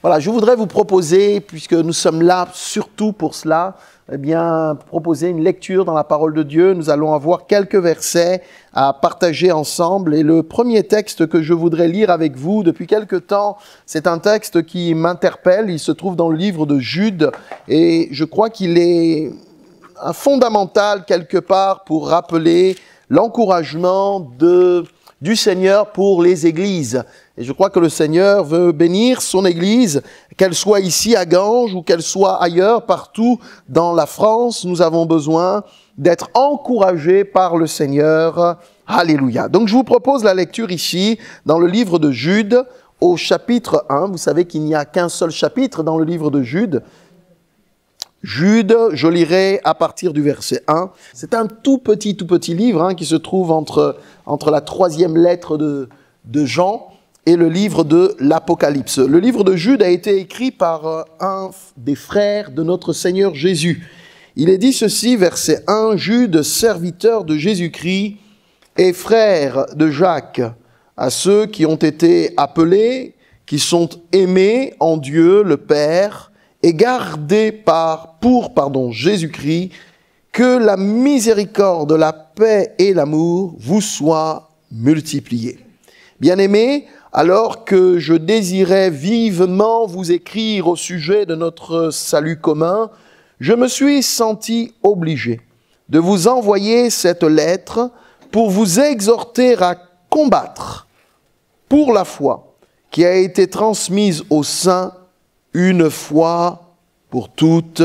Voilà, je voudrais vous proposer, puisque nous sommes là surtout pour cela, eh bien, proposer une lecture dans la parole de Dieu. Nous allons avoir quelques versets à partager ensemble. Et le premier texte que je voudrais lire avec vous depuis quelque temps, c'est un texte qui m'interpelle. Il se trouve dans le livre de Jude et je crois qu'il est un fondamental quelque part pour rappeler l'encouragement du Seigneur pour les églises. Et je crois que le Seigneur veut bénir son Église, qu'elle soit ici à Ganges ou qu'elle soit ailleurs, partout dans la France. Nous avons besoin d'être encouragés par le Seigneur. Alléluia. Donc je vous propose la lecture ici, dans le livre de Jude, au chapitre 1. Vous savez qu'il n'y a qu'un seul chapitre dans le livre de Jude. Jude, je lirai à partir du verset 1. C'est un tout petit livre qui se trouve entre la troisième lettre de Jean et le livre de l'Apocalypse. Le livre de Jude a été écrit par un des frères de notre Seigneur Jésus. Il est dit ceci, verset 1, « Jude, serviteur de Jésus-Christ et frère de Jacques, à ceux qui ont été appelés, qui sont aimés en Dieu le Père, et gardés pour Jésus-Christ, que la miséricorde, la paix et l'amour vous soient multipliés. » Bien-aimés, alors que je désirais vivement vous écrire au sujet de notre salut commun, je me suis senti obligé de vous envoyer cette lettre pour vous exhorter à combattre pour la foi qui a été transmise aux saints une fois pour toutes.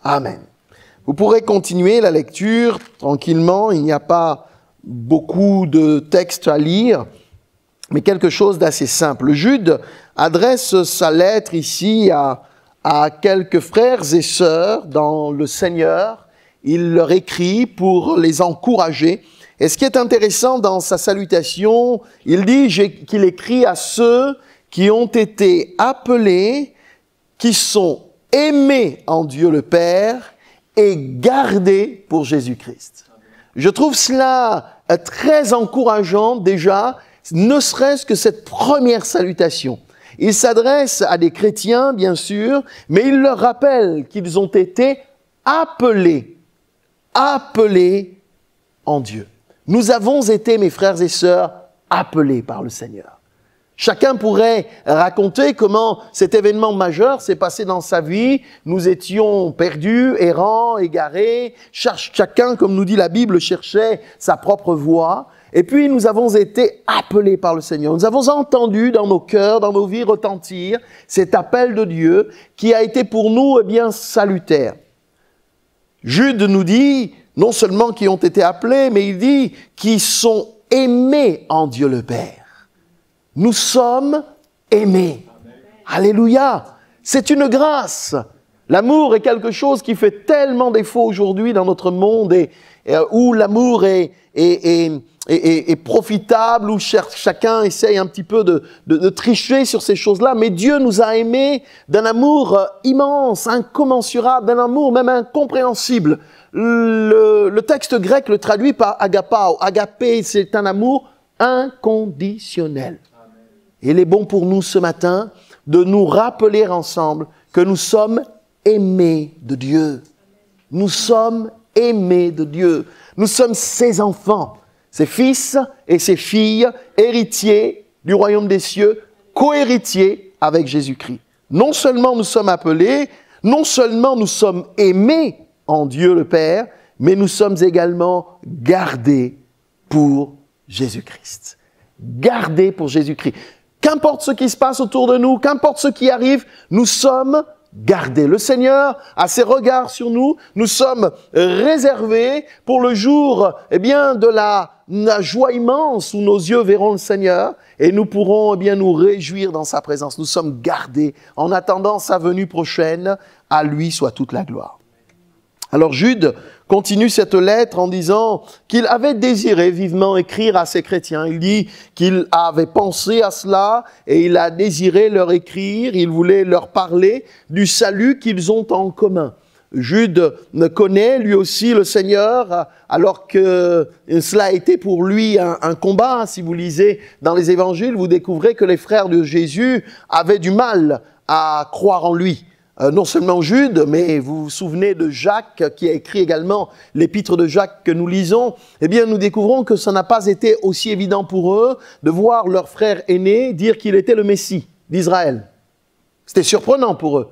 Amen. Vous pourrez continuer la lecture tranquillement, il n'y a pas beaucoup de textes à lire, mais quelque chose d'assez simple. Jude adresse sa lettre ici à quelques frères et sœurs dans le Seigneur. Il leur écrit pour les encourager. Et ce qui est intéressant dans sa salutation, il dit qu'il écrit à ceux qui ont été appelés, qui sont aimés en Dieu le Père et gardés pour Jésus-Christ. Je trouve cela très encourageant déjà, ne serait-ce que cette première salutation. Il s'adresse à des chrétiens, bien sûr, mais il leur rappelle qu'ils ont été appelés en Dieu. Nous avons été, mes frères et sœurs, appelés par le Seigneur. Chacun pourrait raconter comment cet événement majeur s'est passé dans sa vie. Nous étions perdus, errants, égarés. Chacun, comme nous dit la Bible, cherchait sa propre voie. Et puis, nous avons été appelés par le Seigneur. Nous avons entendu dans nos cœurs, dans nos vies retentir cet appel de Dieu qui a été pour nous, salutaire. Jude nous dit, non seulement qui ont été appelés, mais il dit qui sont aimés en Dieu le Père. Nous sommes aimés. Amen. Alléluia. C'est une grâce. L'amour est quelque chose qui fait tellement défaut aujourd'hui dans notre monde et où l'amour est profitable, où chacun essaye un petit peu de tricher sur ces choses-là. Mais Dieu nous a aimés d'un amour immense, incommensurable, d'un amour même incompréhensible. Le texte grec le traduit par agapao. Agapé, c'est un amour inconditionnel. Et il est bon pour nous ce matin de nous rappeler ensemble que nous sommes aimés de Dieu. Nous sommes aimés de Dieu. Nous sommes ses enfants, ses fils et ses filles, héritiers du royaume des cieux, co-héritiers avec Jésus-Christ. Non seulement nous sommes appelés, non seulement nous sommes aimés en Dieu le Père, mais nous sommes également gardés pour Jésus-Christ. Gardés pour Jésus-Christ. Qu'importe ce qui se passe autour de nous, qu'importe ce qui arrive, nous sommes gardés. Le Seigneur a ses regards sur nous. Nous sommes réservés pour le jour, de la joie immense où nos yeux verront le Seigneur et nous pourrons, nous réjouir dans sa présence. Nous sommes gardés en attendant sa venue prochaine. À lui soit toute la gloire. Alors Jude continue cette lettre en disant qu'il avait désiré vivement écrire à ces chrétiens. Il dit qu'il avait pensé à cela et il a désiré leur écrire, il voulait leur parler du salut qu'ils ont en commun. Jude connaît lui aussi le Seigneur, alors que cela a été pour lui un combat. Si vous lisez dans les évangiles, vous découvrez que les frères de Jésus avaient du mal à croire en lui. Non seulement Jude, mais vous vous souvenez de Jacques, qui a écrit également l'épître de Jacques que nous lisons. Eh bien, nous découvrons que ça n'a pas été aussi évident pour eux de voir leur frère aîné dire qu'il était le Messie d'Israël. C'était surprenant pour eux.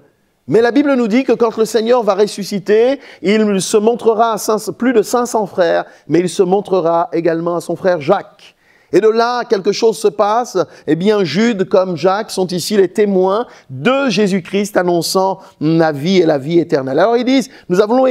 Mais la Bible nous dit que quand le Seigneur va ressusciter, il se montrera à plus de 500 frères, mais il se montrera également à son frère Jacques. Et de là, quelque chose se passe. Eh bien, Jude comme Jacques sont ici les témoins de Jésus-Christ annonçant la vie et la vie éternelle. Alors ils disent, nous avons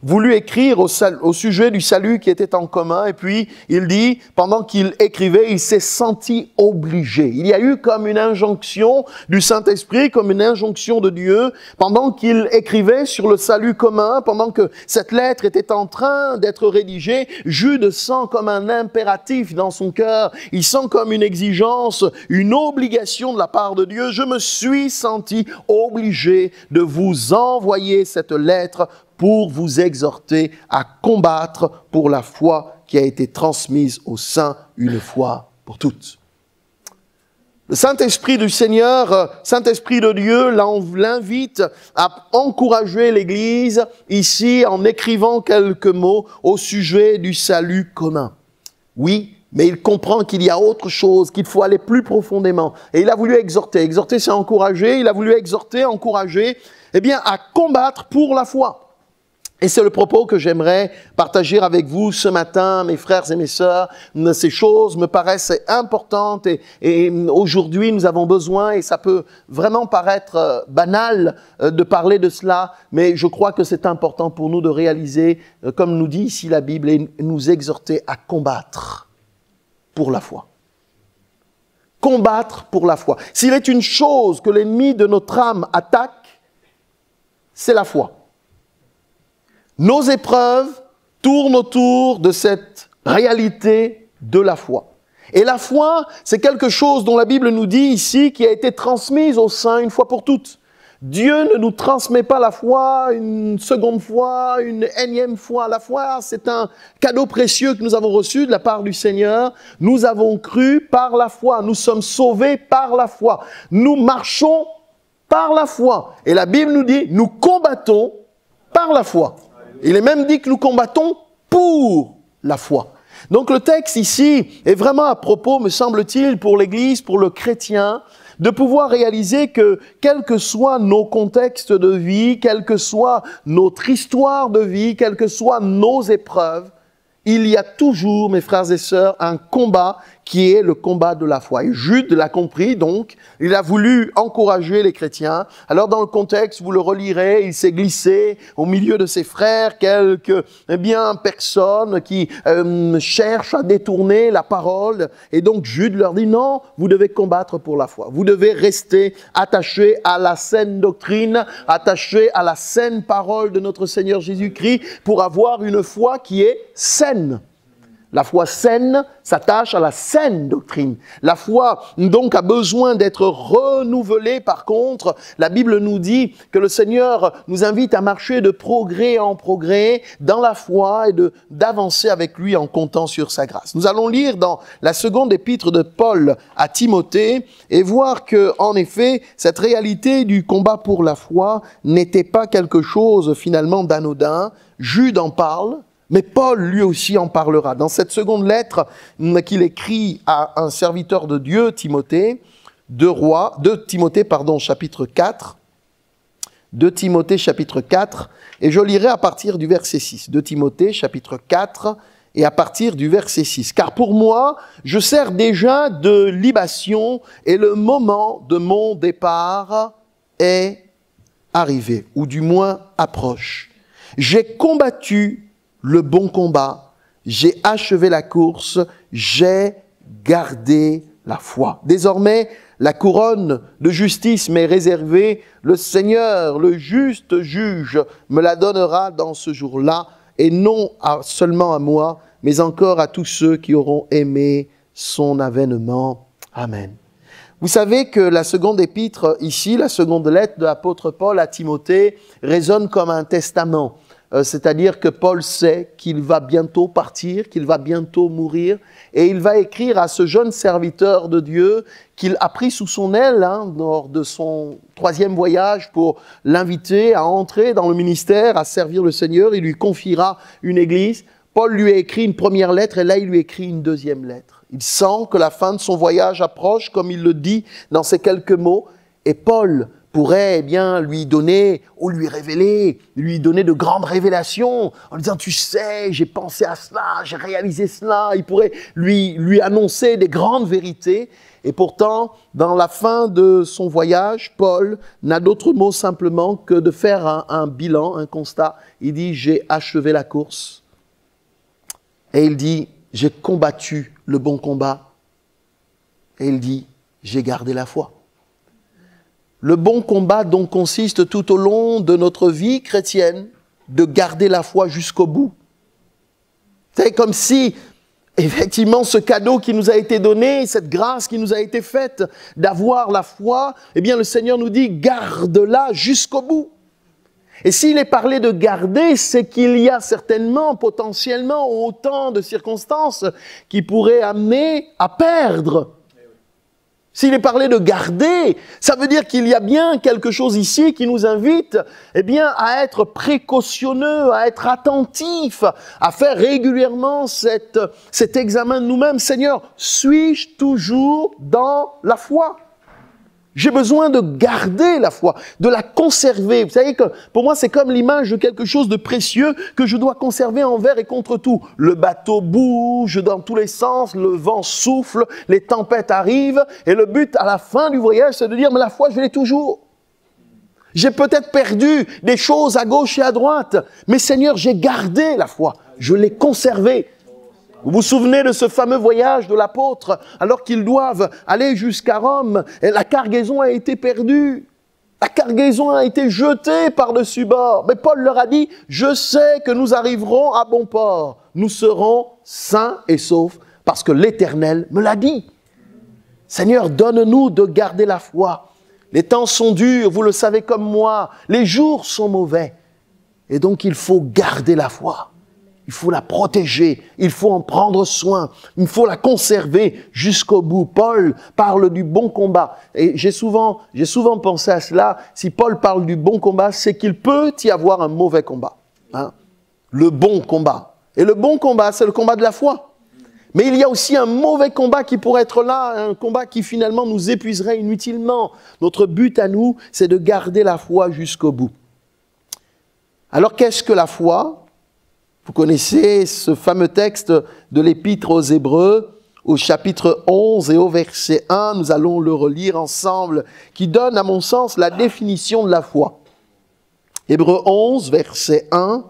voulu écrire au sujet du salut qui était en commun. Et puis, il dit, pendant qu'il écrivait, il s'est senti obligé. Il y a eu comme une injonction du Saint-Esprit, comme une injonction de Dieu. Pendant qu'il écrivait sur le salut commun, pendant que cette lettre était en train d'être rédigée, Jude sent comme un impératif dans son cœur. Il sent comme une exigence, une obligation de la part de Dieu. Je me suis senti obligé de vous envoyer cette lettre pour vous exhorter à combattre pour la foi qui a été transmise aux saints une fois pour toutes. Le Saint-Esprit du Seigneur, Saint-Esprit de Dieu, l'invite à encourager l'Église ici en écrivant quelques mots au sujet du salut commun. Oui, mais il comprend qu'il y a autre chose, qu'il faut aller plus profondément. Et il a voulu exhorter. Exhorter, c'est encourager. Il a voulu exhorter, encourager, eh bien, à combattre pour la foi. Et c'est le propos que j'aimerais partager avec vous ce matin, mes frères et mes sœurs. Ces choses me paraissent importantes et aujourd'hui, nous avons besoin, et ça peut vraiment paraître banal de parler de cela, mais je crois que c'est important pour nous de réaliser, comme nous dit ici la Bible, et nous exhorter à combattre pour la foi. Combattre pour la foi. S'il est une chose que l'ennemi de notre âme attaque, c'est la foi. Nos épreuves tournent autour de cette réalité de la foi. Et la foi, c'est quelque chose dont la Bible nous dit ici qui a été transmise aux saints une fois pour toutes. Dieu ne nous transmet pas la foi une seconde fois, une énième fois. La foi, c'est un cadeau précieux que nous avons reçu de la part du Seigneur. Nous avons cru par la foi. Nous sommes sauvés par la foi. Nous marchons par la foi. Et la Bible nous dit, nous combattons par la foi. Il est même dit que nous combattons pour la foi. Donc le texte ici est vraiment à propos, me semble-t-il, pour l'Église, pour le chrétien, de pouvoir réaliser que, quels que soient nos contextes de vie, quelle que soit notre histoire de vie, quelles que soient nos épreuves, il y a toujours, mes frères et sœurs, un combat qui est le combat de la foi. Et Jude l'a compris, donc, il a voulu encourager les chrétiens. Alors, dans le contexte, vous le relirez, il s'est glissé au milieu de ses frères quelques personnes qui cherchent à détourner la parole. Et donc, Jude leur dit, non, vous devez combattre pour la foi. Vous devez rester attachés à la saine doctrine, attachés à la saine parole de notre Seigneur Jésus-Christ pour avoir une foi qui est saine. La foi saine s'attache à la saine doctrine. La foi, donc, a besoin d'être renouvelée. Par contre, la Bible nous dit que le Seigneur nous invite à marcher de progrès en progrès dans la foi et d'avancer avec lui en comptant sur sa grâce. Nous allons lire dans la seconde épître de Paul à Timothée et voir que, en effet, cette réalité du combat pour la foi n'était pas quelque chose finalement d'anodin. Jude en parle. Mais Paul, lui aussi, en parlera. Dans cette seconde lettre qu'il écrit à un serviteur de Dieu, Timothée, chapitre 4. 2 Timothée, chapitre 4. Et je lirai à partir du verset 6. 2 Timothée, chapitre 4, et à partir du verset 6. Car pour moi, je sers déjà de libation, et le moment de mon départ est arrivé, ou du moins approche. J'ai combattu le bon combat, j'ai achevé la course, j'ai gardé la foi. Désormais, la couronne de justice m'est réservée, le Seigneur, le juste juge, me la donnera dans ce jour-là, et non seulement à moi, mais encore à tous ceux qui auront aimé son avènement. Amen. Vous savez que la seconde épître ici, la seconde lettre de l'apôtre Paul à Timothée, résonne comme un testament. C'est-à-dire que Paul sait qu'il va bientôt partir, qu'il va bientôt mourir, et il va écrire à ce jeune serviteur de Dieu qu'il a pris sous son aile lors de son 3e voyage pour l'inviter à entrer dans le ministère, à servir le Seigneur. Il lui confiera une église. Paul lui a écrit une première lettre et là il lui écrit une deuxième lettre. Il sent que la fin de son voyage approche, comme il le dit dans ces quelques mots, et Paul pourrait lui donner, ou lui révéler, lui donner de grandes révélations, en disant, tu sais, j'ai pensé à cela, j'ai réalisé cela. Il pourrait lui annoncer des grandes vérités. Et pourtant, dans la fin de son voyage, Paul n'a d'autre mot simplement que de faire un bilan, un constat. Il dit, j'ai achevé la course. Et il dit, j'ai combattu le bon combat. Et il dit, j'ai gardé la foi. Le bon combat donc consiste tout au long de notre vie chrétienne de garder la foi jusqu'au bout. C'est comme si, effectivement, ce cadeau qui nous a été donné, cette grâce qui nous a été faite d'avoir la foi, eh bien le Seigneur nous dit, garde-la jusqu'au bout. Et s'il est parlé de garder, c'est qu'il y a certainement, potentiellement, autant de circonstances qui pourraient amener à perdre. S'il est parlé de garder, ça veut dire qu'il y a bien quelque chose ici qui nous invite à être précautionneux, à être attentif, à faire régulièrement cet examen de nous-mêmes. Seigneur, suis-je toujours dans la foi ? J'ai besoin de garder la foi, de la conserver. Vous savez que pour moi, c'est comme l'image de quelque chose de précieux que je dois conserver envers et contre tout. Le bateau bouge dans tous les sens, le vent souffle, les tempêtes arrivent. Et le but à la fin du voyage, c'est de dire, mais la foi, je l'ai toujours. J'ai peut-être perdu des choses à gauche et à droite. Mais Seigneur, j'ai gardé la foi. Je l'ai conservée. Vous vous souvenez de ce fameux voyage de l'apôtre, alors qu'ils doivent aller jusqu'à Rome, et la cargaison a été perdue. La cargaison a été jetée par-dessus bord. Mais Paul leur a dit, je sais que nous arriverons à bon port. Nous serons sains et saufs, parce que l'Éternel me l'a dit. Seigneur, donne-nous de garder la foi. Les temps sont durs, vous le savez comme moi. Les jours sont mauvais. Et donc il faut garder la foi. Il faut la protéger, il faut en prendre soin, il faut la conserver jusqu'au bout. Paul parle du bon combat. Et j'ai souvent pensé à cela. Si Paul parle du bon combat, c'est qu'il peut y avoir un mauvais combat. Le bon combat. Et le bon combat, c'est le combat de la foi. Mais il y a aussi un mauvais combat qui pourrait être là, un combat qui finalement nous épuiserait inutilement. Notre but à nous, c'est de garder la foi jusqu'au bout. Alors qu'est-ce que la foi ? Vous connaissez ce fameux texte de l'Épître aux Hébreux, au chapitre 11 et au verset 1, nous allons le relire ensemble, qui donne, à mon sens, la définition de la foi. Hébreux 11, verset 1.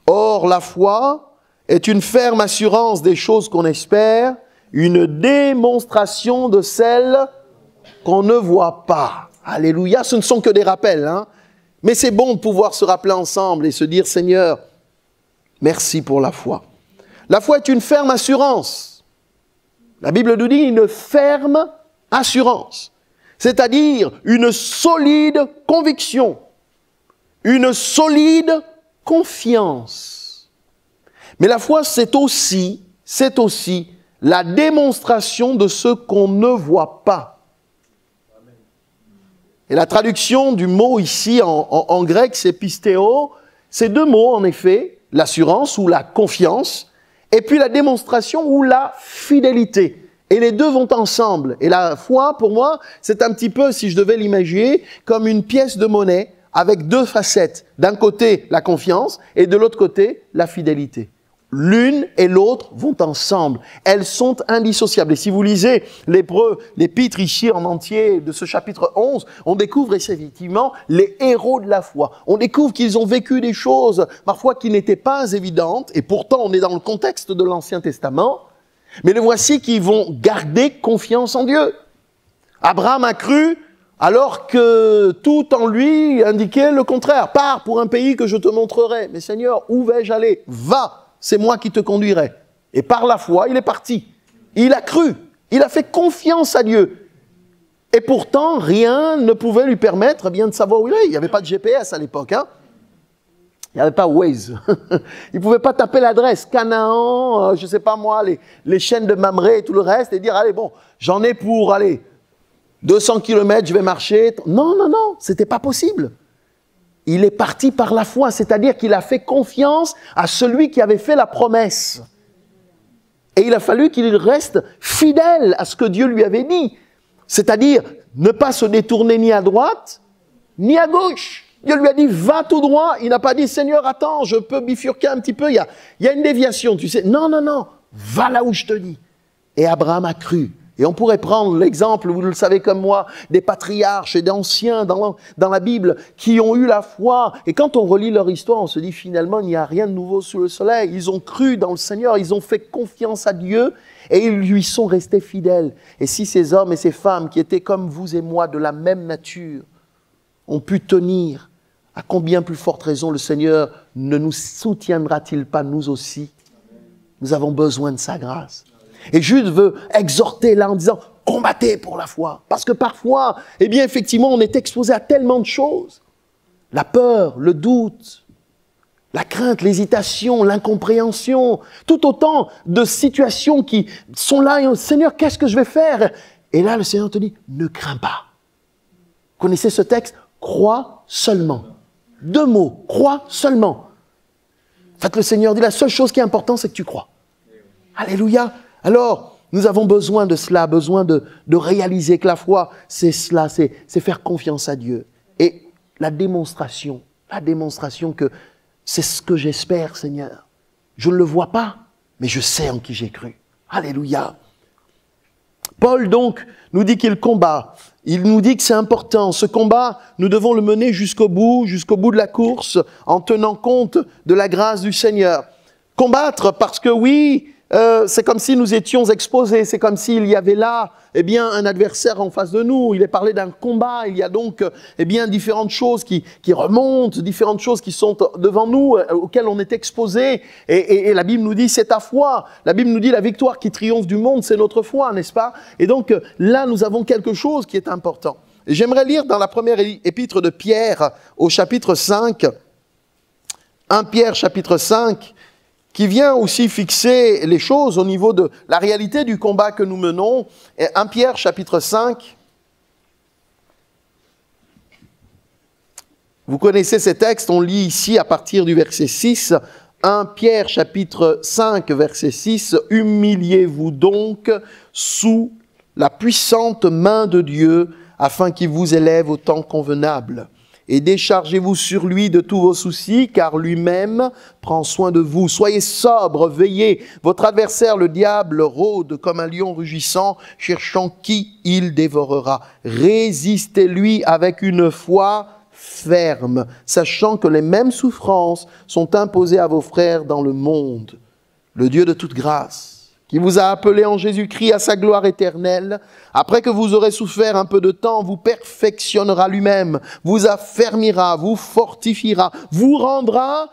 Or, la foi est une ferme assurance des choses qu'on espère, une démonstration de celles qu'on ne voit pas. Alléluia, ce ne sont que des rappels, Mais c'est bon de pouvoir se rappeler ensemble et se dire, Seigneur, merci pour la foi. La foi est une ferme assurance. La Bible nous dit une ferme assurance, c'est-à-dire une solide conviction, une solide confiance. Mais la foi, c'est aussi la démonstration de ce qu'on ne voit pas. Et la traduction du mot ici en grec, c'est pistéo. C'est deux mots en effet, l'assurance ou la confiance, et puis la démonstration ou la fidélité. Et les deux vont ensemble. Et la foi, pour moi, c'est un petit peu, si je devais l'imaginer, comme une pièce de monnaie avec deux facettes. D'un côté, la confiance, et de l'autre côté, la fidélité. L'une et l'autre vont ensemble. Elles sont indissociables. Et si vous lisez l'Hébreu, l'épître ici en entier de ce chapitre 11, on découvre effectivement les héros de la foi. On découvre qu'ils ont vécu des choses parfois qui n'étaient pas évidentes. Et pourtant, on est dans le contexte de l'Ancien Testament. Mais les voici qui vont garder confiance en Dieu. Abraham a cru alors que tout en lui indiquait le contraire. Pars pour un pays que je te montrerai. Mais Seigneur, où vais-je aller ? Va, c'est moi qui te conduirai. Et par la foi, il est parti. Il a cru. Il a fait confiance à Dieu. Et pourtant, rien ne pouvait lui permettre bien de savoir où il est. Il n'y avait pas de GPS à l'époque. Hein. Il n'y avait pas Waze. Il ne pouvait pas taper l'adresse. Canaan, je ne sais pas moi, les chaînes de Mamré et tout le reste, et dire, allez, bon, j'en ai pour, allez, 200 km, je vais marcher. Non, non, non, ce n'était pas possible. Il est parti par la foi, c'est-à-dire qu'il a fait confiance à celui qui avait fait la promesse. Et il a fallu qu'il reste fidèle à ce que Dieu lui avait dit. C'est-à-dire ne pas se détourner ni à droite, ni à gauche. Dieu lui a dit, va tout droit. Il n'a pas dit, Seigneur, attends, je peux bifurquer un petit peu. Il y a une déviation, tu sais. Non, non, non, va là où je te dis. Et Abraham a cru. Et on pourrait prendre l'exemple, vous le savez comme moi, des patriarches et d'anciens dans la Bible qui ont eu la foi. Et quand on relit leur histoire, on se dit finalement, il n'y a rien de nouveau sous le soleil. Ils ont cru dans le Seigneur, ils ont fait confiance à Dieu et ils lui sont restés fidèles. Et si ces hommes et ces femmes qui étaient comme vous et moi, de la même nature, ont pu tenir, à combien plus forte raison le Seigneur ne nous soutiendra-t-il pas nous aussi? Nous avons besoin de sa grâce. Et Jude veut exhorter là en disant, combattez pour la foi. Parce que parfois, eh bien effectivement, on est exposé à tellement de choses. La peur, le doute, la crainte, l'hésitation, l'incompréhension, tout autant de situations qui sont là et Seigneur, qu'est-ce que je vais faire? Et là, le Seigneur te dit, ne crains pas. Vous connaissez ce texte? Crois seulement. 2 mots, crois seulement. En fait, le Seigneur dit, la seule chose qui est importante, c'est que tu crois. Alléluia. Alors, nous avons besoin de cela, besoin de réaliser que la foi, c'est cela, c'est faire confiance à Dieu. Et la démonstration que c'est ce que j'espère, Seigneur. Je ne le vois pas, mais je sais en qui j'ai cru. Alléluia. Paul, donc, nous dit qu'il combat. Il nous dit que c'est important. Ce combat, nous devons le mener jusqu'au bout de la course, en tenant compte de la grâce du Seigneur. Combattre parce que oui, c'est comme si nous étions exposés, c'est comme s'il y avait là, eh bien, un adversaire en face de nous. Il est parlé d'un combat, il y a donc, eh bien, différentes choses qui remontent, différentes choses qui sont devant nous, auxquelles on est exposé. Et la Bible nous dit, c'est ta foi. La Bible nous dit, la victoire qui triomphe du monde, c'est notre foi, n'est-ce pas? Et donc, là, nous avons quelque chose qui est important. Et j'aimerais lire dans la première épître de Pierre, au chapitre 5, 1 Pierre, chapitre 5, qui vient aussi fixer les choses au niveau de la réalité du combat que nous menons. Et 1 Pierre, chapitre 5. Vous connaissez ces textes, on lit ici à partir du verset 6. 1 Pierre, chapitre 5, verset 6. « Humiliez-vous donc sous la puissante main de Dieu, afin qu'il vous élève au temps convenable. Et déchargez-vous sur lui de tous vos soucis, car lui-même prend soin de vous. Soyez sobres, veillez. Votre adversaire, le diable, rôde comme un lion rugissant, cherchant qui il dévorera. Résistez-lui avec une foi ferme, sachant que les mêmes souffrances sont imposées à vos frères dans le monde. Le Dieu de toute grâce, qui vous a appelé en Jésus-Christ à sa gloire éternelle, après que vous aurez souffert un peu de temps, vous perfectionnera lui-même, vous affermira, vous fortifiera, vous rendra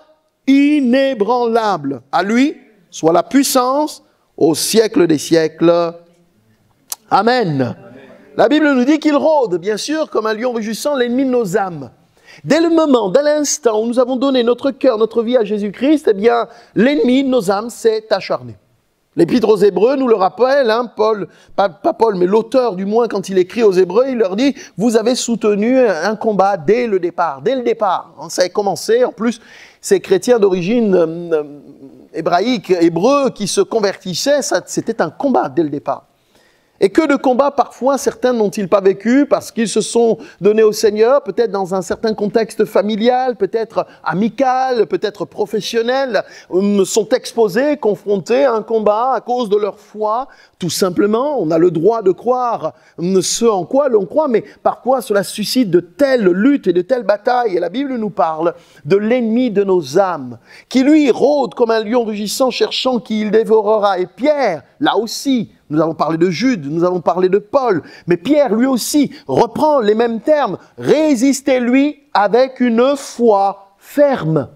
inébranlable. À lui soit la puissance au siècle des siècles. Amen. La Bible nous dit qu'il rôde, bien sûr, comme un lion rugissant, l'ennemi de nos âmes. Dès le moment, dès l'instant où nous avons donné notre cœur, notre vie à Jésus-Christ, eh bien, l'ennemi de nos âmes s'est acharné. L'Épître aux Hébreux nous le rappelle, hein, Paul, pas Paul, mais l'auteur du moins, quand il écrit aux Hébreux, il leur dit « Vous avez soutenu un combat dès le départ. » Dès le départ, ça a commencé. En plus, ces chrétiens d'origine hébraïque, hébreux, qui se convertissaient, c'était un combat dès le départ. Et que de combats, parfois, certains n'ont-ils pas vécu parce qu'ils se sont donnés au Seigneur, peut-être dans un certain contexte familial, peut-être amical, peut-être professionnel, sont exposés, confrontés à un combat à cause de leur foi. Tout simplement, on a le droit de croire ce en quoi l'on croit, mais parfois cela suscite de telles luttes et de telles batailles. Et la Bible nous parle de l'ennemi de nos âmes, qui lui rôde comme un lion rugissant, cherchant qui il dévorera. Et Pierre, là aussi, nous avons parlé de Jude, nous avons parlé de Paul, mais Pierre, lui aussi, reprend les mêmes termes. Résistez-lui avec une foi ferme.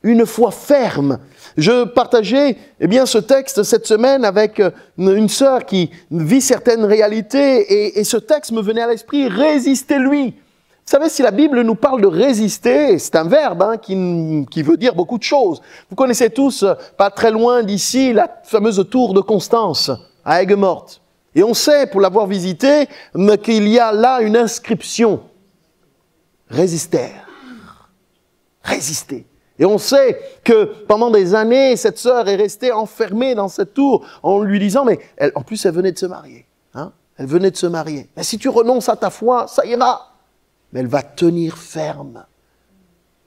une foi ferme. Je partageais ce texte cette semaine avec une sœur qui vit certaines réalités et ce texte me venait à l'esprit, résistez-lui. Vous savez, si la Bible nous parle de résister, c'est un verbe qui veut dire beaucoup de choses. Vous connaissez tous, pas très loin d'ici, la fameuse tour de Constance à Aigues-Mortes. Et on sait, pour l'avoir visité, qu'il y a là une inscription. Résister. Résister. Et on sait que pendant des années, cette sœur est restée enfermée dans cette tour en lui disant, mais en plus elle venait de se marier. Elle venait de se marier. Mais si tu renonces à ta foi, ça ira. Mais elle va tenir ferme.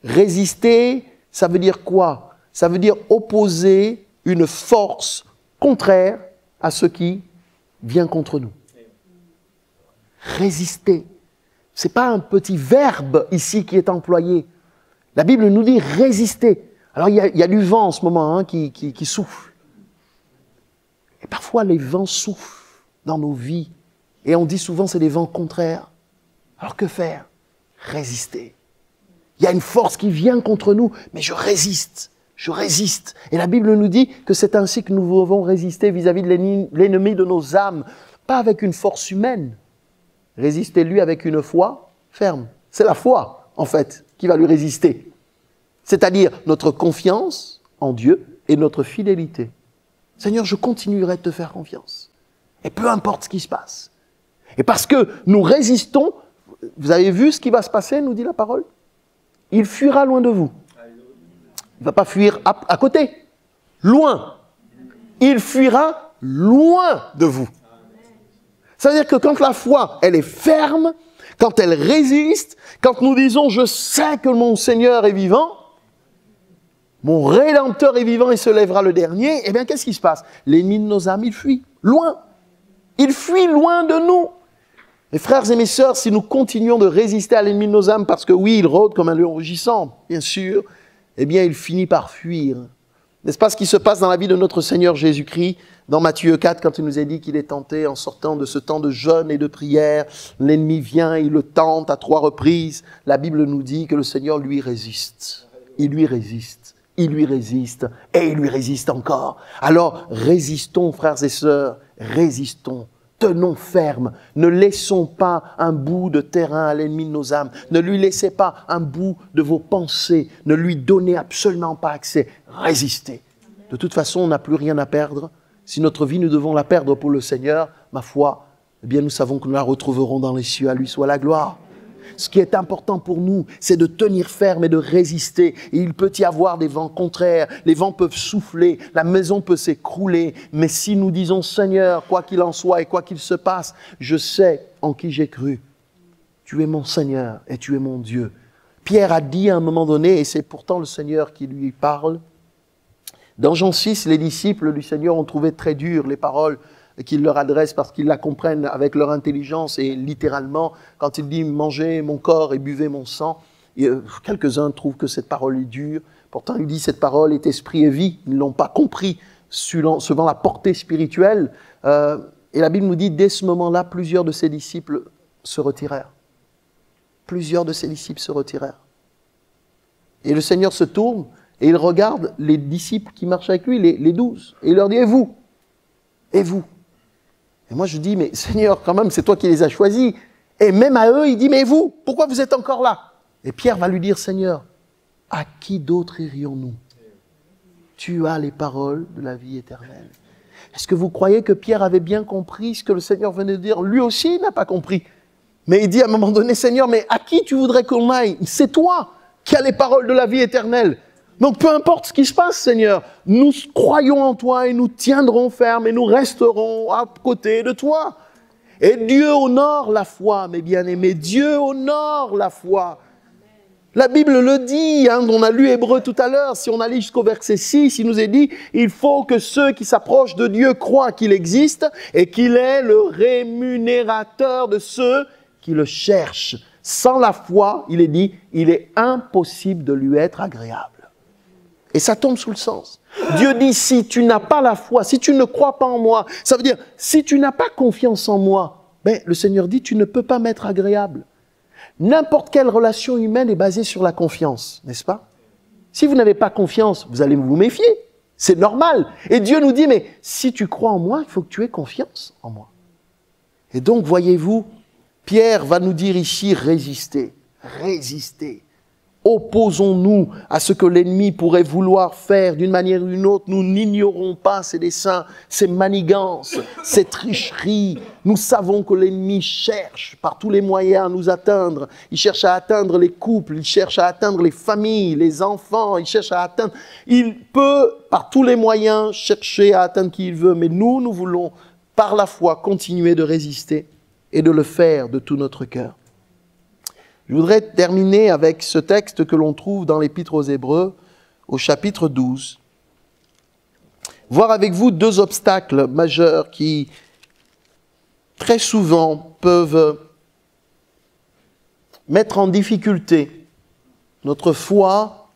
Résister, ça veut dire quoi? Ça veut dire opposer une force contraire à ce qui vient contre nous. Résister. Ce n'est pas un petit verbe ici qui est employé. La Bible nous dit résister. Alors il y a du vent en ce moment qui souffle. Et parfois les vents soufflent dans nos vies. Et on dit souvent c'est des vents contraires. Alors que faire? Résister. Il y a une force qui vient contre nous, mais je résiste. Je résiste. Et la Bible nous dit que c'est ainsi que nous devons résister vis-à-vis de l'ennemi de nos âmes. Pas avec une force humaine. Résistez-lui avec une foi ferme. C'est la foi, en fait, qui va lui résister. C'est-à-dire notre confiance en Dieu et notre fidélité. Seigneur, je continuerai de te faire confiance. Et peu importe ce qui se passe. Et parce que nous résistons, vous avez vu ce qui va se passer, nous dit la parole? Il fuira loin de vous. Il ne va pas fuir à côté, loin. Il fuira loin de vous. Ça veut dire que quand la foi, elle est ferme, quand elle résiste, quand nous disons « je sais que mon Seigneur est vivant », mon Rédempteur est vivant et se lèvera le dernier, eh bien qu'est-ce qui se passe? L'ennemi de nos âmes, il fuit loin. Il fuit loin de nous. Mes frères et mes sœurs, si nous continuons de résister à l'ennemi de nos âmes, parce que oui, il rôde comme un lion rugissant, bien sûr, eh bien il finit par fuir. N'est-ce pas ce qui se passe dans la vie de notre Seigneur Jésus-Christ, dans Matthieu 4, quand il nous est dit qu'il est tenté en sortant de ce temps de jeûne et de prière, l'ennemi vient, il le tente à 3 reprises. La Bible nous dit que le Seigneur lui résiste. Il lui résiste. Il lui résiste et il lui résiste encore. Alors résistons, frères et sœurs, résistons. Tenons ferme, ne laissons pas un bout de terrain à l'ennemi de nos âmes, ne lui laissez pas un bout de vos pensées, ne lui donnez absolument pas accès, résistez. De toute façon, on n'a plus rien à perdre. Si notre vie, nous devons la perdre pour le Seigneur, ma foi, eh bien nous savons que nous la retrouverons dans les cieux, à lui soit la gloire. Ce qui est important pour nous, c'est de tenir ferme et de résister. Et il peut y avoir des vents contraires, les vents peuvent souffler, la maison peut s'écrouler. Mais si nous disons, Seigneur, quoi qu'il en soit et quoi qu'il se passe, je sais en qui j'ai cru. Tu es mon Seigneur et tu es mon Dieu. Pierre a dit à un moment donné, et c'est pourtant le Seigneur qui lui parle, dans Jean 6, les disciples du Seigneur ont trouvé très dures les paroles qu'il leur adresse parce qu'ils la comprennent avec leur intelligence et littéralement, quand il dit « mangez mon corps et buvez mon sang », quelques-uns trouvent que cette parole est dure. Pourtant, il dit « cette parole est esprit et vie ». Ils ne l'ont pas compris selon la portée spirituelle. Et la Bible nous dit, dès ce moment-là, plusieurs de ses disciples se retirèrent. Plusieurs de ses disciples se retirèrent. Et le Seigneur se tourne et il regarde les disciples qui marchent avec lui, les 12. Et il leur dit « et vous ? Et vous ?» Et moi, je dis, mais Seigneur, quand même, c'est toi qui les as choisis. Et même à eux, il dit, mais vous, pourquoi vous êtes encore là? Et Pierre va lui dire, Seigneur, à qui d'autre irions-nous? Tu as les paroles de la vie éternelle. Est-ce que vous croyez que Pierre avait bien compris ce que le Seigneur venait de dire? Lui aussi, il n'a pas compris. Mais il dit à un moment donné, Seigneur, mais à qui tu voudrais qu'on aille? C'est toi qui as les paroles de la vie éternelle. Donc, peu importe ce qui se passe, Seigneur, nous croyons en toi et nous tiendrons ferme et nous resterons à côté de toi. Et Dieu honore la foi, mes bien-aimés. Dieu honore la foi. La Bible le dit, on a lu Hébreux tout à l'heure, si on allait jusqu'au verset 6, il nous est dit, il faut que ceux qui s'approchent de Dieu croient qu'il existe et qu'il est le rémunérateur de ceux qui le cherchent. Sans la foi, il est dit, il est impossible de lui être agréable. Et ça tombe sous le sens. Dieu dit, si tu n'as pas la foi, si tu ne crois pas en moi, ça veut dire, si tu n'as pas confiance en moi, ben, le Seigneur dit, tu ne peux pas m'être agréable. N'importe quelle relation humaine est basée sur la confiance, n'est-ce pas? Si vous n'avez pas confiance, vous allez vous méfier. C'est normal. Et Dieu nous dit, mais si tu crois en moi, il faut que tu aies confiance en moi. Et donc, voyez-vous, Pierre va nous dire ici, résistez, résistez. Opposons-nous à ce que l'ennemi pourrait vouloir faire d'une manière ou d'une autre. Nous n'ignorons pas ses desseins, ses manigances, ses tricheries. Nous savons que l'ennemi cherche par tous les moyens à nous atteindre. Il cherche à atteindre les couples, il cherche à atteindre les familles, les enfants, il cherche à atteindre... Il peut, par tous les moyens, chercher à atteindre qui il veut. Mais nous voulons, par la foi, continuer de résister et de le faire de tout notre cœur. Je voudrais terminer avec ce texte que l'on trouve dans l'Épître aux Hébreux, au chapitre 12. Voir avec vous deux obstacles majeurs qui, très souvent, peuvent mettre en difficulté notre foi,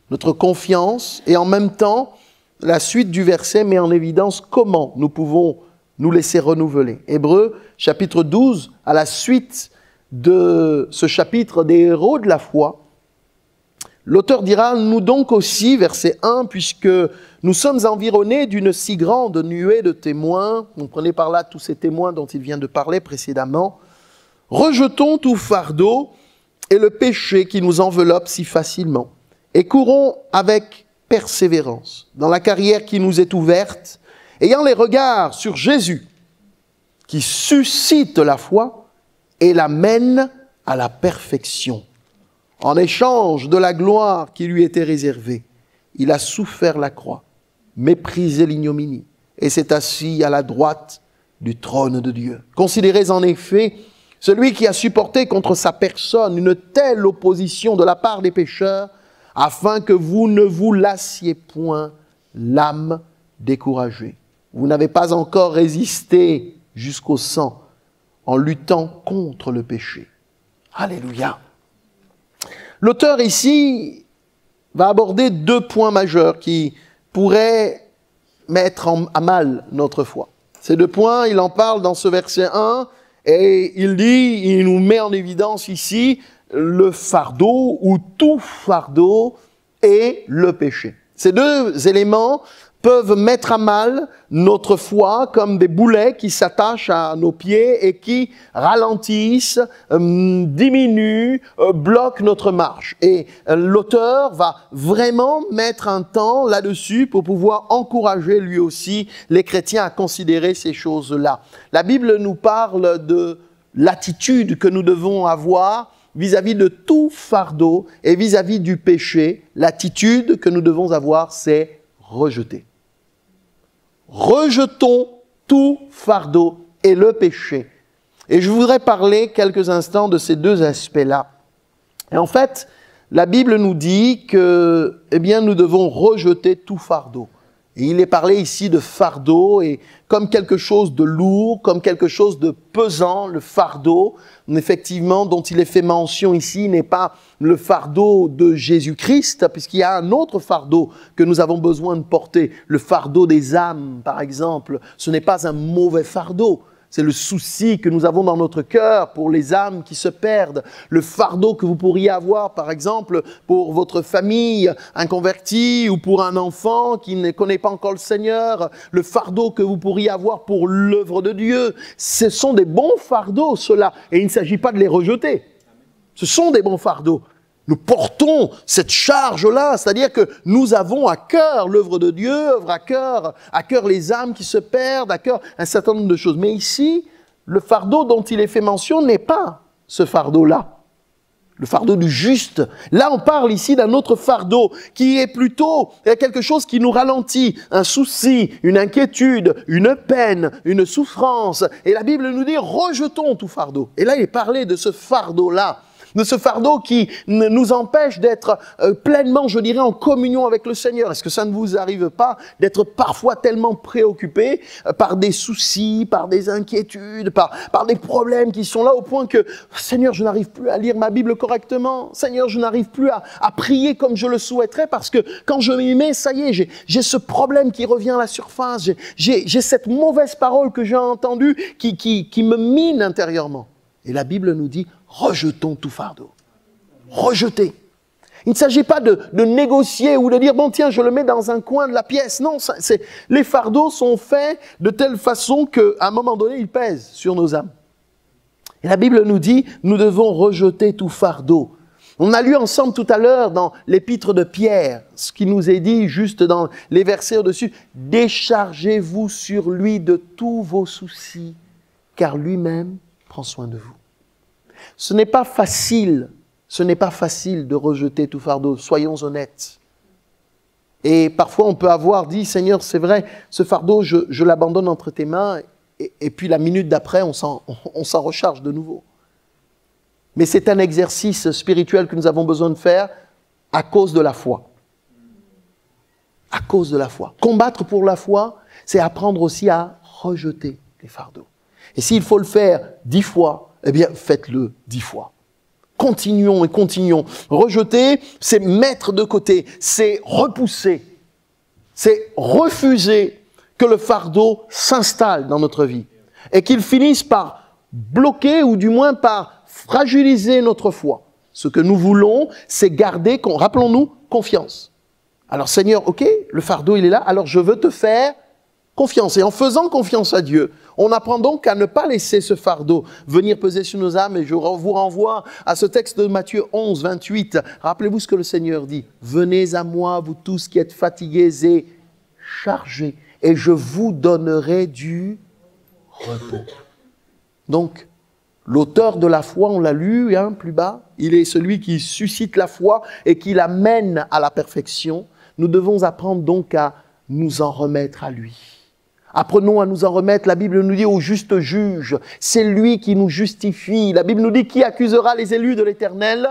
notre confiance, et en même temps, la suite du verset met en évidence comment nous pouvons nous laisser renouveler. Hébreux, chapitre 12, à la suite de ce chapitre des héros de la foi, l'auteur dira, nous donc aussi, verset 1, puisque nous sommes environnés d'une si grande nuée de témoins, comprenez par là tous ces témoins dont il vient de parler précédemment, rejetons tout fardeau et le péché qui nous enveloppe si facilement, et courons avec persévérance dans la carrière qui nous est ouverte, ayant les regards sur Jésus, qui suscite la foi, et la mène à la perfection. En échange de la gloire qui lui était réservée, il a souffert la croix, méprisé l'ignominie, et s'est assis à la droite du trône de Dieu. Considérez en effet celui qui a supporté contre sa personne une telle opposition de la part des pécheurs, afin que vous ne vous lassiez point l'âme découragée. Vous n'avez pas encore résisté jusqu'au sang, en luttant contre le péché. Alléluia. L'auteur ici va aborder deux points majeurs qui pourraient mettre à mal notre foi. Ces deux points, il en parle dans ce verset 1, et il nous met en évidence ici le fardeau ou tout fardeau et le péché. Ces deux éléments peuvent mettre à mal notre foi comme des boulets qui s'attachent à nos pieds et qui ralentissent, diminuent, bloquent notre marche. Et l'auteur va vraiment mettre un temps là-dessus pour pouvoir encourager lui aussi les chrétiens à considérer ces choses-là. La Bible nous parle de l'attitude que nous devons avoir vis-à-vis de tout fardeau et vis-à-vis du péché. L'attitude que nous devons avoir, c'est rejeter. Rejetons tout fardeau et le péché. Et je voudrais parler quelques instants de ces deux aspects-là. Et en fait, la Bible nous dit que, nous devons rejeter tout fardeau. Et il est parlé ici de fardeau et comme quelque chose de lourd, comme quelque chose de pesant, le fardeau, effectivement, dont il est fait mention ici, n'est pas le fardeau de Jésus-Christ, puisqu'il y a un autre fardeau que nous avons besoin de porter, le fardeau des âmes, par exemple. Ce n'est pas un mauvais fardeau. C'est le souci que nous avons dans notre cœur pour les âmes qui se perdent. Le fardeau que vous pourriez avoir, par exemple, pour votre famille inconvertie ou pour un enfant qui ne connaît pas encore le Seigneur. Le fardeau que vous pourriez avoir pour l'œuvre de Dieu. Ce sont des bons fardeaux, ceux-là. Et il ne s'agit pas de les rejeter. Ce sont des bons fardeaux. Nous portons cette charge-là, c'est-à-dire que nous avons à cœur l'œuvre de Dieu, à cœur les âmes qui se perdent, à cœur un certain nombre de choses. Mais ici, le fardeau dont il est fait mention n'est pas ce fardeau-là, le fardeau du juste. Là, on parle ici d'un autre fardeau qui est plutôt quelque chose qui nous ralentit, un souci, une inquiétude, une peine, une souffrance. Et la Bible nous dit, rejetons tout fardeau. Et là, il est parlé de ce fardeau-là. De ce fardeau qui nous empêche d'être pleinement, je dirais, en communion avec le Seigneur. Est-ce que ça ne vous arrive pas d'être parfois tellement préoccupé par des soucis, par des inquiétudes, par des problèmes qui sont là au point que « Seigneur, je n'arrive plus à lire ma Bible correctement. Seigneur, je n'arrive plus à prier comme je le souhaiterais parce que quand je m'y mets, ça y est, j'ai ce problème qui revient à la surface. J'ai cette mauvaise parole que j'ai entendue qui me mine intérieurement. » Et la Bible nous dit « Rejetons tout fardeau. » Rejetez. Il ne s'agit pas de négocier ou de dire, bon tiens, je le mets dans un coin de la pièce. Non, les fardeaux sont faits de telle façon qu'à un moment donné, ils pèsent sur nos âmes. Et la Bible nous dit, nous devons rejeter tout fardeau. On a lu ensemble tout à l'heure dans l'épître de Pierre, ce qui nous est dit juste dans les versets au-dessus. Déchargez-vous sur lui de tous vos soucis, car lui-même prend soin de vous. Ce n'est pas facile de rejeter tout fardeau, soyons honnêtes. Et parfois on peut avoir dit, Seigneur, c'est vrai, ce fardeau, je l'abandonne entre tes mains, et puis la minute d'après, on s'en recharge de nouveau. Mais c'est un exercice spirituel que nous avons besoin de faire à cause de la foi. À cause de la foi. Combattre pour la foi, c'est apprendre aussi à rejeter les fardeaux. Et s'il faut le faire 10 fois, eh bien, faites-le 10 fois. Continuons et continuons. Rejeter, c'est mettre de côté, c'est repousser, c'est refuser que le fardeau s'installe dans notre vie et qu'il finisse par bloquer ou du moins par fragiliser notre foi. Ce que nous voulons, c'est garder, rappelons-nous, confiance. Alors Seigneur, ok, le fardeau il est là, alors je veux te faire confiance. Et en faisant confiance à Dieu, on apprend donc à ne pas laisser ce fardeau venir peser sur nos âmes. Et je vous renvoie à ce texte de Matthieu 11, 28. Rappelez-vous ce que le Seigneur dit. « Venez à moi, vous tous qui êtes fatigués et chargés, et je vous donnerai du repos. » Donc, l'auteur de la foi, on l'a lu plus bas, il est celui qui suscite la foi et qui l'amène à la perfection. Nous devons apprendre donc à nous en remettre à lui. Apprenons à nous en remettre. La Bible nous dit au juste juge, c'est lui qui nous justifie. La Bible nous dit qui accusera les élus de l'Éternel?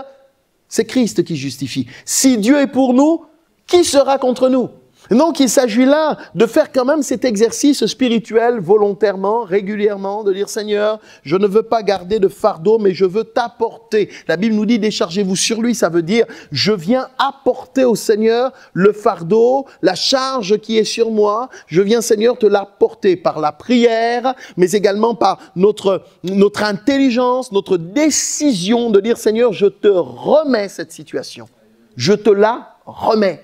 C'est Christ qui justifie. Si Dieu est pour nous, qui sera contre nous? Donc il s'agit là de faire quand même cet exercice spirituel volontairement, régulièrement, de dire Seigneur, je ne veux pas garder de fardeau, mais je veux t'apporter. La Bible nous dit déchargez-vous sur lui, ça veut dire je viens apporter au Seigneur le fardeau, la charge qui est sur moi. Je viens Seigneur te l'apporter par la prière, mais également par notre intelligence, notre décision de dire Seigneur, je te remets cette situation. Je te la remets.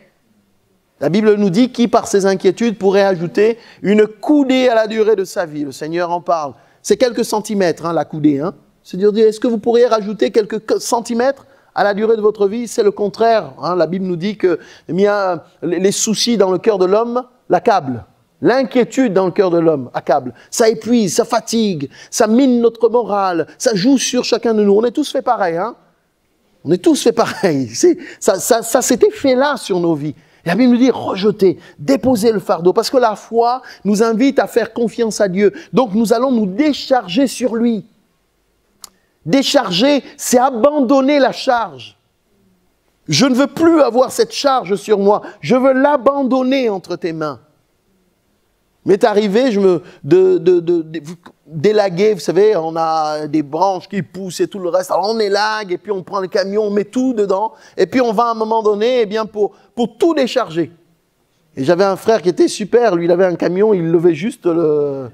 La Bible nous dit qui, par ses inquiétudes, pourrait ajouter une coudée à la durée de sa vie. Le Seigneur en parle. C'est quelques centimètres, la coudée. C'est-à-dire, est-ce que vous pourriez rajouter quelques centimètres à la durée de votre vie? C'est le contraire. La Bible nous dit que les soucis dans le cœur de l'homme l'accablent. L'inquiétude dans le cœur de l'homme accable. Ça épuise, ça fatigue, ça mine notre morale, ça joue sur chacun de nous. On est tous fait pareil. On est tous fait pareil. Ça s'est fait là sur nos vies. La Bible nous dit rejeter, déposer le fardeau, parce que la foi nous invite à faire confiance à Dieu. Donc nous allons nous décharger sur lui. Décharger, c'est abandonner la charge. Je ne veux plus avoir cette charge sur moi, je veux l'abandonner entre tes mains. M'est arrivé, d'élaguer, vous savez, on a des branches qui poussent et tout le reste. Alors on élague et puis on prend le camion, on met tout dedans. Et puis on va à un moment donné pour tout décharger. Et j'avais un frère qui était super, lui il avait un camion, il levait juste le...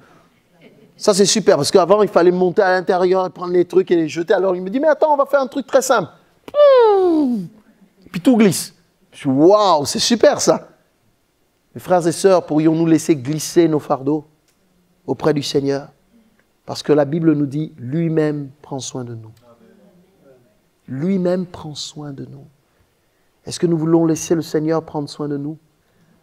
Ça c'est super, parce qu'avant il fallait monter à l'intérieur et prendre les trucs et les jeter. Alors il me dit, mais attends, on va faire un truc très simple. Et puis tout glisse. Je suis, waouh, c'est super ça. Mes frères et sœurs, pourrions-nous laisser glisser nos fardeaux auprès du Seigneur? Parce que la Bible nous dit, lui-même prend soin de nous. Lui-même prend soin de nous. Est-ce que nous voulons laisser le Seigneur prendre soin de nous?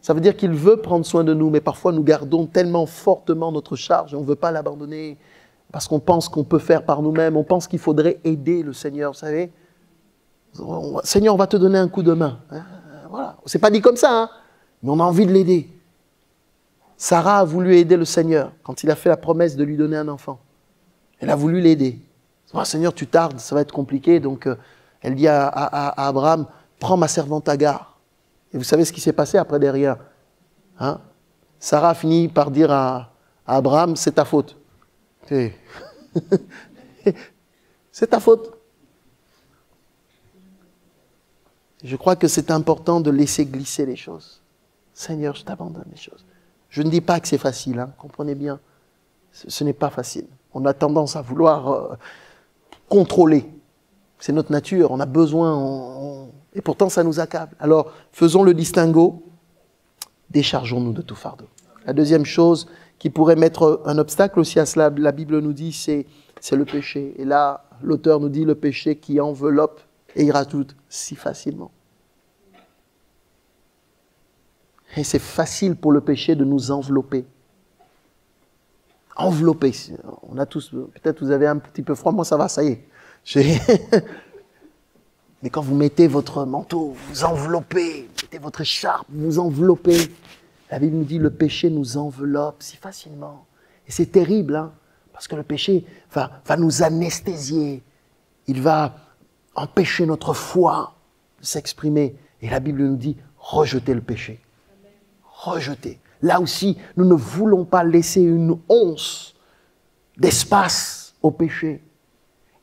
Ça veut dire qu'il veut prendre soin de nous, mais parfois nous gardons tellement fortement notre charge et on ne veut pas l'abandonner parce qu'on pense qu'on peut faire par nous-mêmes. On pense qu'il faudrait aider le Seigneur, vous savez. Seigneur, on va te donner un coup de main. Voilà. C'est pas dit comme ça, mais on a envie de l'aider. Sarah a voulu aider le Seigneur quand il a fait la promesse de lui donner un enfant. Elle a voulu l'aider. Seigneur, tu tardes, ça va être compliqué. Donc, elle dit à Abraham, prends ma servante Agar. Et vous savez ce qui s'est passé après derrière. Sarah a fini par dire à Abraham, c'est ta faute. C'est ta faute. Je crois que c'est important de laisser glisser les choses. Seigneur, je t'abandonne les choses. Je ne dis pas que c'est facile, comprenez bien. Ce n'est pas facile. On a tendance à vouloir contrôler. C'est notre nature, on a besoin, et pourtant ça nous accable. Alors, faisons le distinguo, déchargeons-nous de tout fardeau. La deuxième chose qui pourrait mettre un obstacle aussi à cela, la Bible nous dit, c'est le péché. Et là, l'auteur nous dit le péché qui enveloppe et il rajoute si facilement. Et c'est facile pour le péché de nous envelopper. Envelopper. On a tous, peut-être vous avez un petit peu froid, moi ça va, ça y est. Mais quand vous mettez votre manteau, vous enveloppez, vous mettez votre écharpe, vous enveloppez. La Bible nous dit le péché nous enveloppe si facilement. Et c'est terrible, hein, parce que le péché va nous anesthésier. Il va empêcher notre foi de s'exprimer. Et la Bible nous dit rejetez le péché. Rejetez. Là aussi, nous ne voulons pas laisser une once d'espace au péché.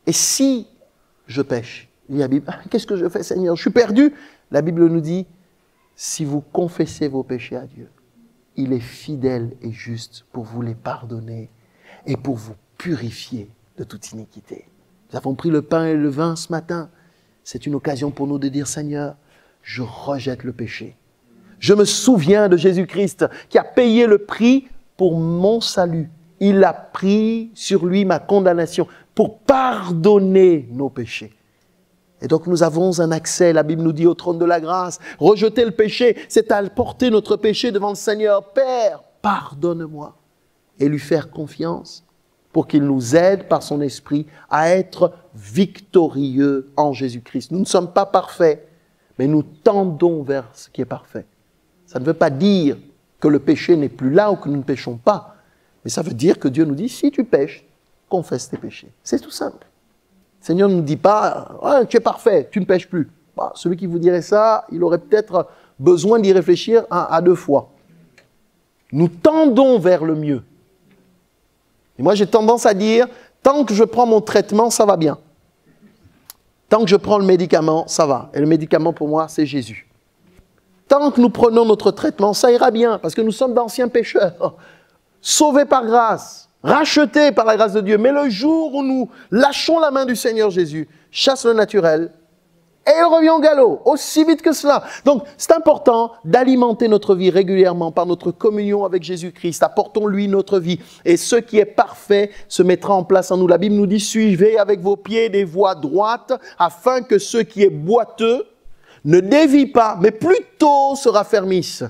Et si je pêche, il y a la Bible, qu'est-ce que je fais, Seigneur? Je suis perdu. La Bible nous dit, si vous confessez vos péchés à Dieu, il est fidèle et juste pour vous les pardonner et pour vous purifier de toute iniquité. Nous avons pris le pain et le vin ce matin. C'est une occasion pour nous de dire, Seigneur, je rejette le péché. Je me souviens de Jésus-Christ qui a payé le prix pour mon salut. Il a pris sur lui ma condamnation pour pardonner nos péchés. Et donc nous avons un accès, la Bible nous dit, au trône de la grâce. Rejeter le péché, c'est à porter notre péché devant le Seigneur. Père, pardonne-moi. Et lui faire confiance pour qu'il nous aide par son esprit à être victorieux en Jésus-Christ. Nous ne sommes pas parfaits, mais nous tendons vers ce qui est parfait. Ça ne veut pas dire que le péché n'est plus là ou que nous ne péchons pas. Mais ça veut dire que Dieu nous dit, si tu pêches, confesse tes péchés. C'est tout simple. Le Seigneur ne nous dit pas, ah, tu es parfait, tu ne pêches plus. Bah, celui qui vous dirait ça, il aurait peut-être besoin d'y réfléchir à deux fois. Nous tendons vers le mieux. Et moi, j'ai tendance à dire, tant que je prends mon traitement, ça va bien. Tant que je prends le médicament, ça va. Et le médicament, pour moi, c'est Jésus. Tant que nous prenons notre traitement, ça ira bien, parce que nous sommes d'anciens pécheurs, sauvés par grâce, rachetés par la grâce de Dieu. Mais le jour où nous lâchons la main du Seigneur Jésus, chasse le naturel, et il revient au galop, aussi vite que cela. Donc, c'est important d'alimenter notre vie régulièrement par notre communion avec Jésus-Christ. Apportons-lui notre vie. Et ce qui est parfait se mettra en place en nous. La Bible nous dit, suivez avec vos pieds des voies droites, afin que ce qui est boiteux ne dévie pas, mais plutôt se raffermisse.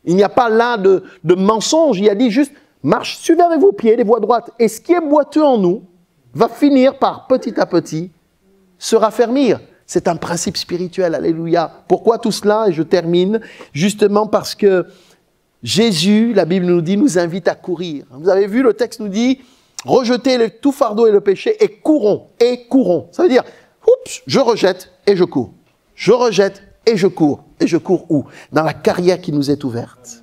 Il n'y a pas là de mensonge, il a dit juste, marche, suivez avec vos pieds des voies droites. Et ce qui est boiteux en nous va finir par, petit à petit, se raffermir. C'est un principe spirituel, alléluia. Pourquoi tout cela? Et je termine, justement parce que Jésus, la Bible nous dit, nous invite à courir. Vous avez vu, le texte nous dit, rejetez tout fardeau et le péché et courons, et courons. Ça veut dire, oups, je rejette et je cours. Je rejette et je cours. Et je cours où? Dans la carrière qui nous est ouverte.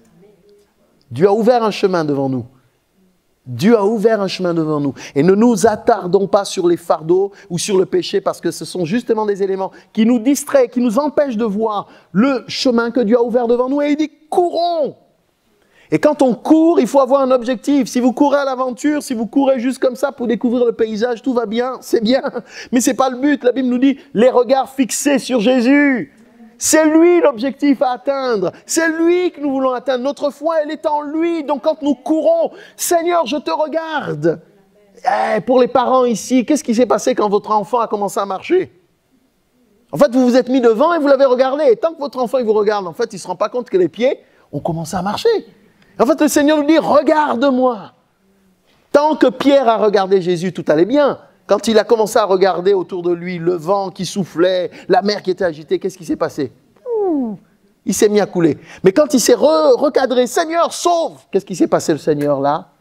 Dieu a ouvert un chemin devant nous. Dieu a ouvert un chemin devant nous. Et ne nous attardons pas sur les fardeaux ou sur le péché parce que ce sont justement des éléments qui nous distraient, qui nous empêchent de voir le chemin que Dieu a ouvert devant nous. Et il dit, courons! Et quand on court, il faut avoir un objectif. Si vous courez à l'aventure, si vous courez juste comme ça pour découvrir le paysage, tout va bien, c'est bien. Mais c'est pas le but. La Bible nous dit, les regards fixés sur Jésus. C'est lui l'objectif à atteindre. C'est lui que nous voulons atteindre. Notre foi, elle est en lui. Donc quand nous courons, Seigneur, je te regarde. Pour les parents ici, qu'est-ce qui s'est passé quand votre enfant a commencé à marcher? En fait, vous vous êtes mis devant et vous l'avez regardé. Et tant que votre enfant il vous regarde, en fait, il ne se rend pas compte que les pieds ont commencé à marcher. En fait, le Seigneur nous dit, regarde-moi. Tant que Pierre a regardé Jésus, tout allait bien. Quand il a commencé à regarder autour de lui, le vent qui soufflait, la mer qui était agitée, qu'est-ce qui s'est passé? Il s'est mis à couler. Mais quand il s'est recadré, Seigneur, sauve! Qu'est-ce qui s'est passé, le Seigneur, là?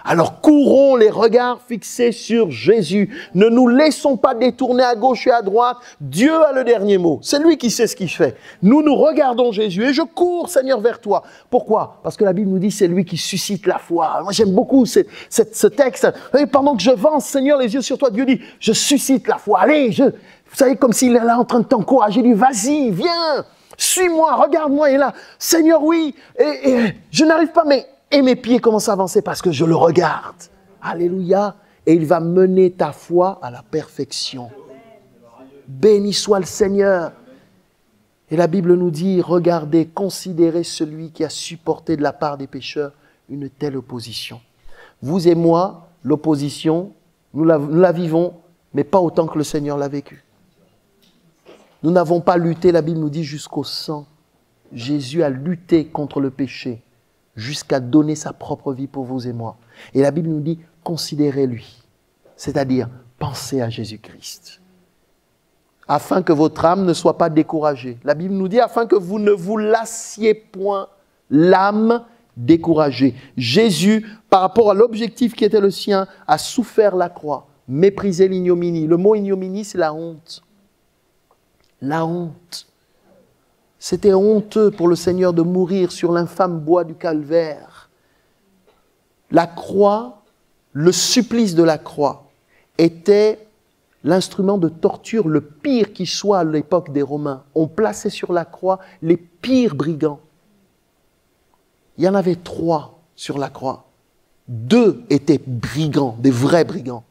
Alors courons les regards fixés sur Jésus. Ne nous laissons pas détourner à gauche et à droite. Dieu a le dernier mot. C'est lui qui sait ce qu'il fait. Nous regardons Jésus et je cours, Seigneur, vers toi. Pourquoi? Parce que la Bible nous dit c'est lui qui suscite la foi. Moi, j'aime beaucoup ce texte. Et pendant que je avance, Seigneur, les yeux sur toi, Dieu dit, je suscite la foi. Allez, vous savez, comme s'il est là en train de t'encourager. Il dit, vas-y, viens, suis-moi, regarde-moi. Et là, Seigneur, oui, et je n'arrive pas, mais... Et mes pieds commencent à avancer parce que je le regarde. Alléluia. Et il va mener ta foi à la perfection. Béni soit le Seigneur. Et la Bible nous dit, regardez, considérez celui qui a supporté de la part des pécheurs une telle opposition. Vous et moi, l'opposition, nous la vivons, mais pas autant que le Seigneur l'a vécu. Nous n'avons pas lutté, la Bible nous dit, jusqu'au sang. Jésus a lutté contre le péché jusqu'à donner sa propre vie pour vous et moi. Et la Bible nous dit, considérez-lui, c'est-à-dire pensez à Jésus-Christ, afin que votre âme ne soit pas découragée. La Bible nous dit, afin que vous ne vous lassiez point l'âme découragée. Jésus, par rapport à l'objectif qui était le sien, a souffert la croix, méprisé l'ignominie. Le mot ignominie, c'est la honte. La honte. C'était honteux pour le Seigneur de mourir sur l'infâme bois du calvaire. La croix, le supplice de la croix, était l'instrument de torture le pire qui soit à l'époque des Romains. On plaçait sur la croix les pires brigands. Il y en avait 3 sur la croix. 2 étaient brigands, des vrais brigands.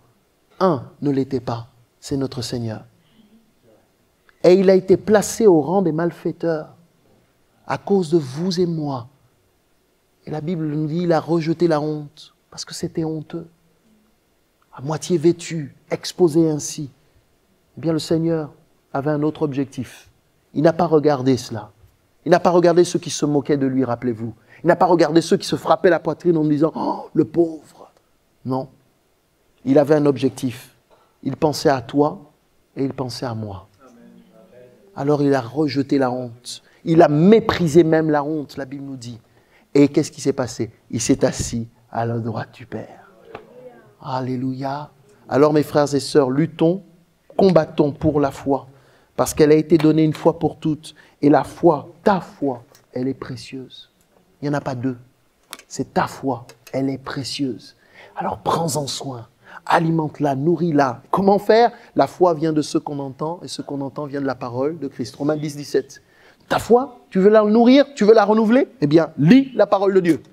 1 ne l'était pas, c'est notre Seigneur. Et il a été placé au rang des malfaiteurs à cause de vous et moi. Et la Bible nous dit, il a rejeté la honte parce que c'était honteux. À moitié vêtu, exposé ainsi. Eh bien, le Seigneur avait un autre objectif. Il n'a pas regardé cela. Il n'a pas regardé ceux qui se moquaient de lui, rappelez-vous. Il n'a pas regardé ceux qui se frappaient la poitrine en disant « Oh, le pauvre !» Non. Il avait un objectif. Il pensait à toi et il pensait à moi. Alors il a rejeté la honte. Il a méprisé même la honte, la Bible nous dit. Et qu'est-ce qui s'est passé? Il s'est assis à la droite du Père. Alléluia. Alors mes frères et sœurs, luttons, combattons pour la foi. Parce qu'elle a été donnée une fois pour toutes. Et la foi, ta foi, elle est précieuse. Il n'y en a pas 2. C'est ta foi, elle est précieuse. Alors prends-en soin. Alimente-la, nourris-la. Comment faire? La foi vient de ce qu'on entend, et ce qu'on entend vient de la parole de Christ. Romains 10, 17. Ta foi, tu veux la nourrir, tu veux la renouveler? Eh bien, lis la parole de Dieu.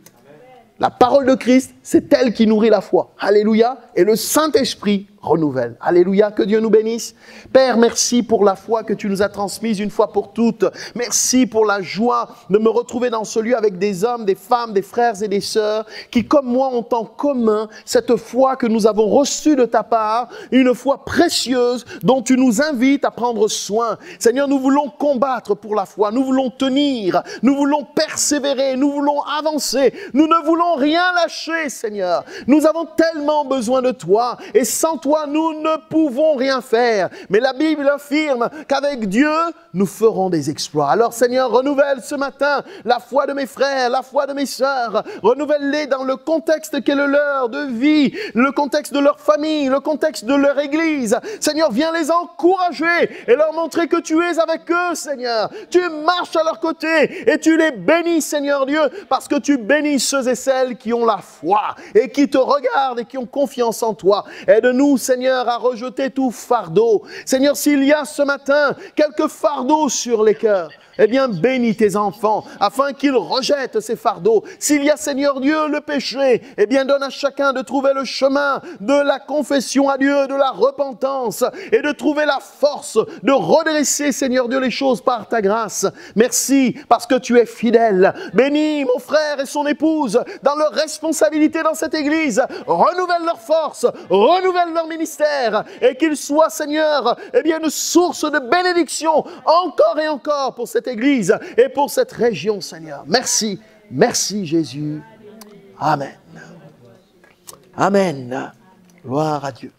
La parole de Christ, c'est elle qui nourrit la foi. Alléluia. Et le Saint-Esprit renouvelle. Alléluia, que Dieu nous bénisse. Père, merci pour la foi que tu nous as transmise une fois pour toutes. Merci pour la joie de me retrouver dans ce lieu avec des hommes, des femmes, des frères et des sœurs qui, comme moi, ont en commun cette foi que nous avons reçue de ta part, une foi précieuse dont tu nous invites à prendre soin. Seigneur, nous voulons combattre pour la foi, nous voulons tenir, nous voulons persévérer, nous voulons avancer, nous ne voulons rien lâcher, Seigneur. Nous avons tellement besoin de toi et sans toi, nous ne pouvons rien faire. Mais la Bible affirme qu'avec Dieu, nous ferons des exploits. Alors Seigneur, renouvelle ce matin la foi de mes frères, la foi de mes sœurs. Renouvelle-les dans le contexte qui est le leur de vie, le contexte de leur famille, le contexte de leur église. Seigneur, viens les encourager et leur montrer que tu es avec eux, Seigneur. Tu marches à leur côté et tu les bénis, Seigneur Dieu, parce que tu bénis ceux et celles qui ont la foi et qui te regardent et qui ont confiance en toi. Aide-nous, Seigneur, à rejeter tout fardeau. Seigneur, s'il y a ce matin quelques fardeaux sur les cœurs, eh bien, bénis tes enfants, afin qu'ils rejettent ces fardeaux. S'il y a, Seigneur Dieu, le péché, eh bien, donne à chacun de trouver le chemin de la confession à Dieu, de la repentance, et de trouver la force de redresser, Seigneur Dieu, les choses par ta grâce. Merci, parce que tu es fidèle. Bénis mon frère et son épouse dans leur responsabilité dans cette église. Renouvelle leur force, renouvelle leur ministère, et qu'ils soient, Seigneur, eh bien, une source de bénédiction encore et encore pour cette Église et pour cette région, Seigneur. Merci, merci Jésus. Amen. Amen. Gloire à Dieu.